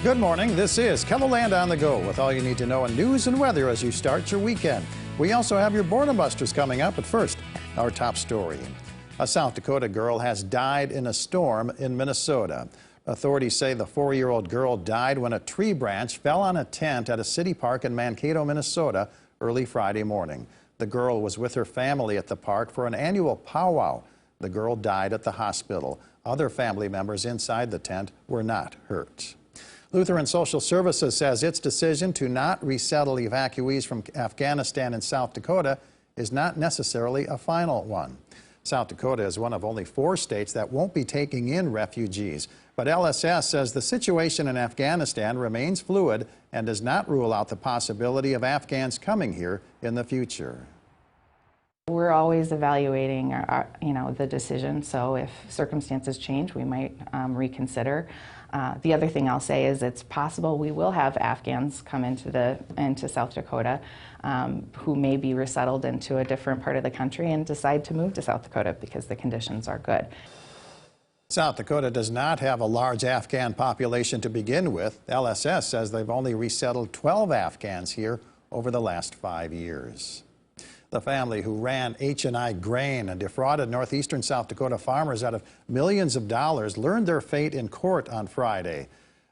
Good morning. This is KELOLAND on the go with all you need to know in news and weather as you start your weekend. We also have your Boredom Busters coming up, but first, our top story. A South Dakota girl has died in a storm in Minnesota. Authorities say the 4-year-old girl died when a tree branch fell on a tent at a city park in Mankato, Minnesota, early Friday morning. The girl was with her family at the park for an annual powwow. The girl died at the hospital. Other family members inside the tent were not hurt. Lutheran Social Services says its decision to not resettle evacuees from Afghanistan and South Dakota is not necessarily a final one. South Dakota is one of only 4 states that won't be taking in refugees. But LSS says the situation in Afghanistan remains fluid and does not rule out the possibility of Afghans coming here in the future. We're always evaluating the decision, so if circumstances change, we might reconsider. The other thing I'll say is it's possible we will have Afghans come into South Dakota who may be resettled into a different part of the country and decide to move to South Dakota because the conditions are good. South Dakota does not have a large Afghan population to begin with. LSS says they've only resettled 12 Afghans here over the last 5 years. The family who ran H&I Grain and defrauded northeastern South Dakota farmers out of millions of dollars learned their fate in court on Friday.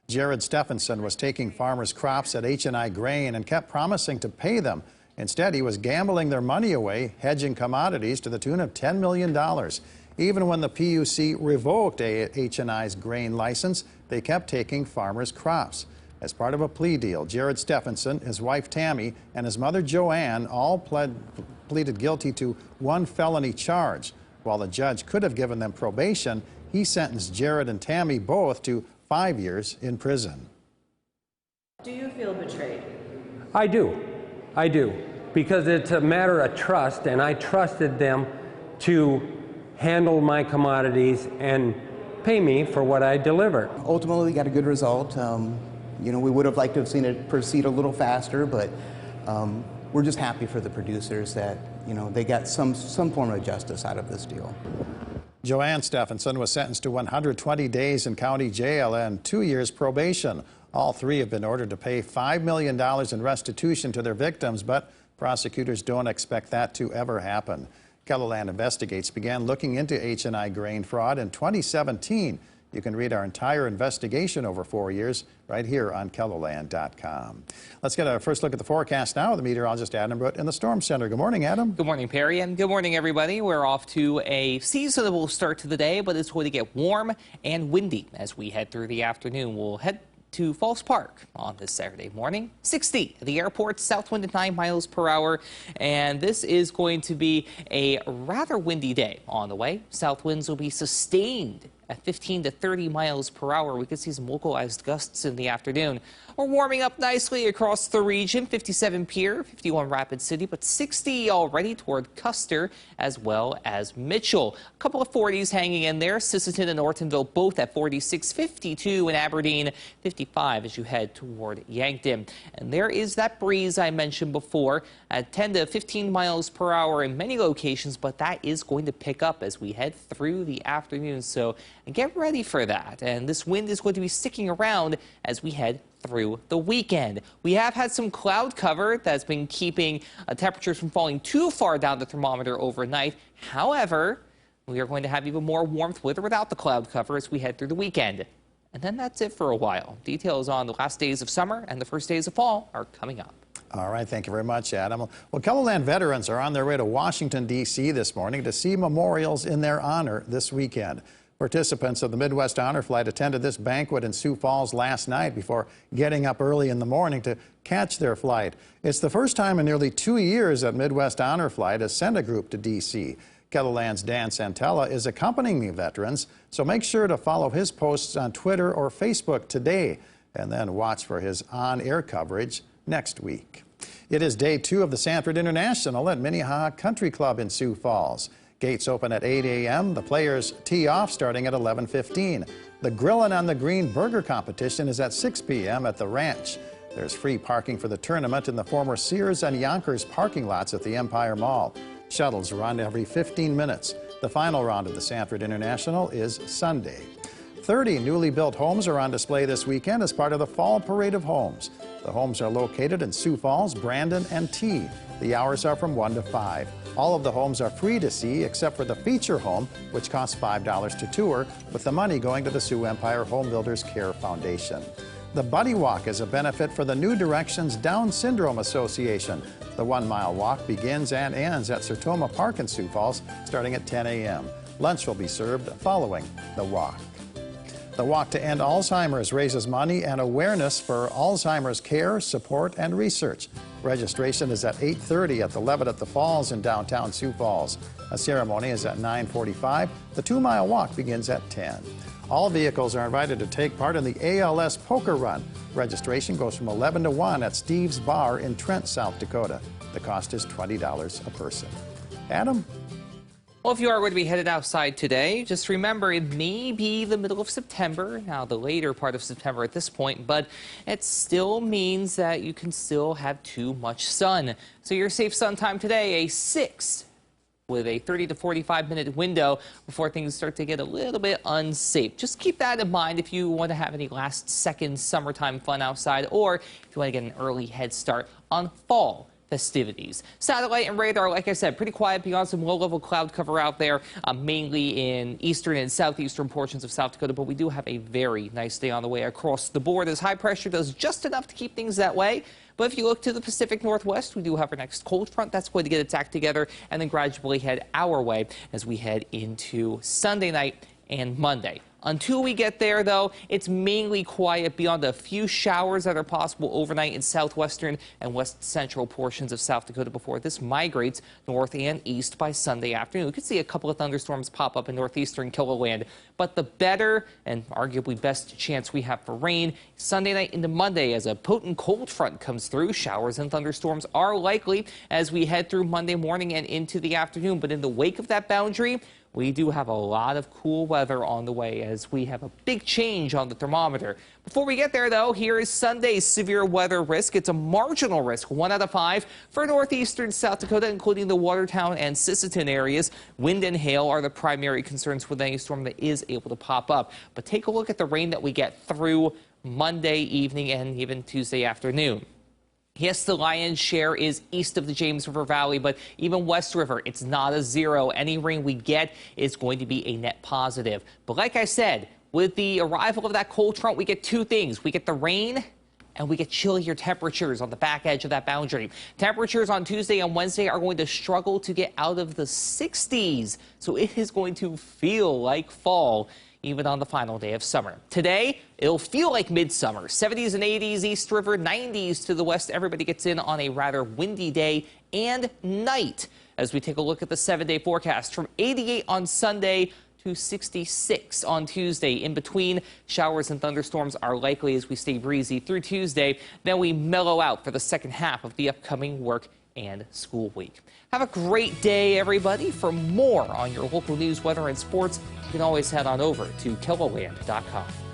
Jared Stephenson was taking farmers' crops at H&I Grain and kept promising to pay them. Instead, he was gambling their money away, hedging commodities to the tune of $10 million. Even when the PUC revoked H&I's grain license, they kept taking farmers' crops. As part of a plea deal, Jared Stephenson, his wife Tammy, and his mother Joanne all pleaded guilty to 1 felony charge. While the judge could have given them probation, he sentenced Jared and Tammy both to 5 years in prison. Do you feel betrayed? I do, because it's a matter of trust, and I trusted them to handle my commodities and pay me for what I delivered. Ultimately, we got a good result. We would have liked to have seen it proceed a little faster, but we're just happy for the producers that, they got some form of justice out of this deal. Joanne Stephenson was sentenced to 120 days in county jail and 2 years probation. All 3 have been ordered to pay $5 million in restitution to their victims, but prosecutors don't expect that to ever happen. KELOLAND Investigates began looking into H&I Grain fraud in 2017. You can read our entire investigation over 4 years right here on KELOLAND.com. Let's get a first look at the forecast now with the meteorologist Adam Root in the Storm Center. Good morning, Adam. Good morning, Perry, and good morning, everybody. We're off to a seasonable start to the day, but it's going to get warm and windy as we head through the afternoon. We'll head to Falls Park on this Saturday morning. 60 at the airport, south wind at 9 miles per hour, and this is going to be a rather windy day on the way. South winds will be sustained at 15 to 30 miles per hour. We could see some localized gusts in the afternoon. We're warming up nicely across the region. 57 Pierre, 51 Rapid City, but 60 already toward Custer as well as Mitchell. A couple of 40s hanging in there. Sisseton and Ortonville both at 46, 52 in Aberdeen, 55 as you head toward Yankton. And there is that breeze I mentioned before at 10 to 15 miles per hour in many locations, but that is going to pick up as we head through the afternoon. So get ready for that. And this wind is going to be sticking around as we head through the weekend. We have had some cloud cover that's been keeping temperatures from falling too far down the thermometer overnight. However, we are going to have even more warmth with or without the cloud cover as we head through the weekend. And then that's it for a while. Details on the last days of summer and the first days of fall are coming up. All right, thank you very much, Adam. Well, KELOLAND veterans are on their way to Washington, D.C. this morning to see memorials in their honor this weekend. Participants of the Midwest Honor Flight attended this banquet in Sioux Falls last night before getting up early in the morning to catch their flight. It's the first time in nearly 2 years that Midwest Honor Flight has sent a group to D.C. KELOLAND's Dan Santella is accompanying the veterans, so make sure to follow his posts on Twitter or Facebook today, and then watch for his on-air coverage next week. It is day 2 of the Sanford International at Minnehaha Country Club in Sioux Falls. Gates open at 8 a.m. The players tee off starting at 11:15. The Grillin' on the Green burger competition is at 6 p.m. at the ranch. There's free parking for the tournament in the former Sears and Yonkers parking lots at the Empire Mall. Shuttles run every 15 minutes. The final round of the Sanford International is Sunday. 30 newly built homes are on display this weekend as part of the Fall Parade of Homes. The homes are located in Sioux Falls, Brandon, and T. The hours are from 1 to 5. All of the homes are free to see except for the feature home, which costs $5 to tour, with the money going to the Sioux Empire Home Builders Care Foundation. The Buddy Walk is a benefit for the New Directions Down Syndrome Association. The 1 mile walk begins and ends at Sertoma Park in Sioux Falls, starting at 10 a.m. Lunch will be served following the walk. The Walk to End Alzheimer's raises money and awareness for Alzheimer's care, support, and research. Registration is at 8:30 at the Levitt at the Falls in downtown Sioux Falls. A ceremony is at 9:45. The 2 mile walk begins at 10. All vehicles are invited to take part in the ALS Poker Run. Registration goes from 11 to 1 at Steve's Bar in Trent, South Dakota. The cost is $20 a person. Adam? Well, if you are going to be headed outside today, just remember it may be the middle of September, now the later part of September at this point, but it still means that you can still have too much sun. So your safe sun time today, a 6 with a 30 to 45-minute window before things start to get a little bit unsafe. Just keep that in mind if you want to have any last-second summertime fun outside or if you want to get an early head start on fall festivities. Satellite and radar, like I said, pretty quiet beyond some low-level cloud cover out there, mainly in eastern and southeastern portions of South Dakota, but we do have a very nice day on the way across the board as high pressure does just enough to keep things that way. But if you look to the Pacific Northwest, we do have our next cold front that's going to get its act together and then gradually head our way as we head into Sunday night and Monday. Until we get there, though, it's mainly quiet beyond a few showers that are possible overnight in southwestern and west central portions of South Dakota before this migrates north and east by Sunday afternoon. We could see a couple of thunderstorms pop up in northeastern KELOLAND, but the better and arguably best chance we have for rain Sunday night into Monday as a potent cold front comes through. Showers and thunderstorms are likely as we head through Monday morning and into the afternoon, but in the wake of that boundary, we do have a lot of cool weather on the way as we have a big change on the thermometer. Before we get there, though, here is Sunday's severe weather risk. It's a marginal risk, 1 out of 5 for northeastern South Dakota, including the Watertown and Sisseton areas. Wind and hail are the primary concerns with any storm that is able to pop up. But take a look at the rain that we get through Monday evening and even Tuesday afternoon. Yes, the lion's share is east of the James River Valley, but even West River, it's not a 0. Any rain we get is going to be a net positive. But like I said, with the arrival of that cold front, we get two things. We get the rain and we get chillier temperatures on the back edge of that boundary. Temperatures on Tuesday and Wednesday are going to struggle to get out of the 60s, so it is going to feel like fall even on the final day of summer. Today, it'll feel like midsummer. 70s and 80s East River, 90s to the west. Everybody gets in on a rather windy day and night. As we take a look at the 7-day forecast, from 88 on Sunday to 66 on Tuesday. In between, showers and thunderstorms are likely as we stay breezy through Tuesday. Then we mellow out for the second half of the upcoming work and school week. Have a great day, everybody. For more on your local news, weather, and sports, you can always head on over to KELOLAND.com.